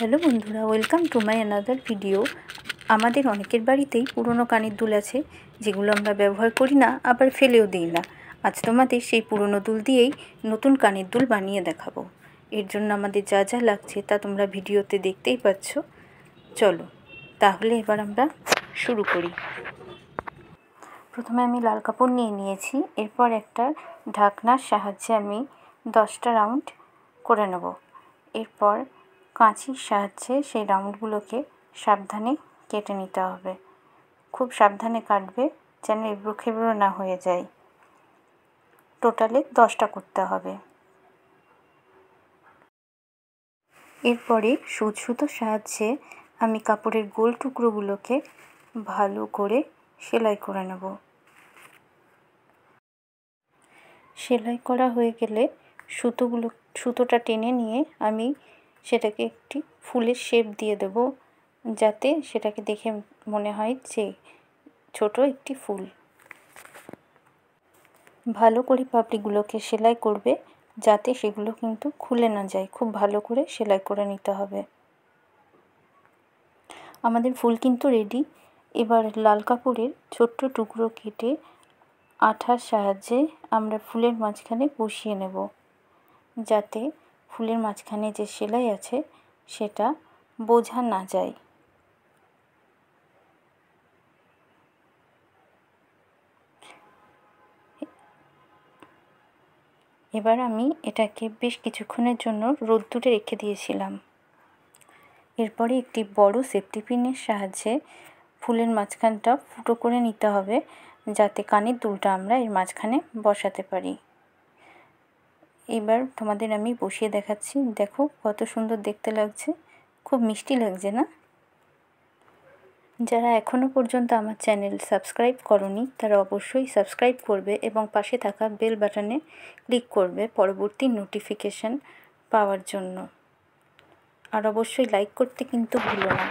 Hello বন্ধুরা, welcome to my another video. আমাদের অনেকের বাড়িতেই পুরনো কানের দুল আছে, যেগুলো আমরা ব্যবহার করি না, আবার ফেলেও দিই না। আজ তোমাদের সেই পুরনো দুল দিয়েই নতুন কানের দুল বানিয়ে দেখাবো। এর জন্য আমাদের যা যা লাগছে তা তোমরা ভিডিওতে দেখতেই পাচ্ছ। চলো তাহলে এবার আমরা শুরু করি। প্রথমে আমি লাল কাপড় নিয়ে নিয়েছি। এরপর একটা ঢাকনার সাহায্যে আমি 10টা রাউন্ড করে নেব। এরপর কাঁচির সাহায্যে সেই রাউন্ডগুলোকে সাবধানে কেটে নিতে হবে। খুব সাবধানে কাটবে, যেন এবড়ো খেবড়ো না হয়ে যায়। টোটালে 10টা করতে হবে। এরপরে সুতোর সাহায্যে আমি কাপড়ের গোল টুকরোগুলোকে ভালো করে সেলাই করে নেব। সেলাই করা হয়ে গেলে সুতোটা টেনে নিয়ে আমি সেটাকে একটি ফুলের শেপ দিয়ে দেব, যাতে সেটাকে দেখে মনে হয় যে ছোট একটি ফুল। ভালো করে পাপড়িগুলোকে সেলাই করবে, যাতে সেগুলো কিন্তু খুলে না যায়। খুব ভালো করে সেলাই করে নিতে হবে। আমাদের ফুল কিন্তু রেডি। এবার লাল কাপড়ের ছোট্ট টুকরো কেটে আঠার সাহায্যে আমরা ফুলের মাঝখানে বসিয়ে নেব, যাতে ফুলের মাঝখানে যে সেলাই আছে সেটা বোঝা না যায়। এবার আমি এটাকে বেশ কিছুক্ষণের জন্য রোদ্দুরে রেখে দিয়েছিলাম। এরপরে একটি বড় সেফটি পিনের সাহায্যে ফুলের মাঝখানটা ফুটো করে নিতে হবে, যাতে কানের দুলটা আমরা এর মাঝখানে বসাতে পারি। এবার তোমাদের আমি বসিয়ে দেখাচ্ছি। দেখো কত সুন্দর দেখতে লাগছে, খুব মিষ্টি লাগছে না? যারা এখনও পর্যন্ত আমার চ্যানেল সাবস্ক্রাইব করনি তারা অবশ্যই সাবস্ক্রাইব করবে এবং পাশে থাকা বেল বাটনে ক্লিক করবে পরবর্তী নোটিফিকেশান পাওয়ার জন্য। আর অবশ্যই লাইক করতে কিন্তু ভুলো না।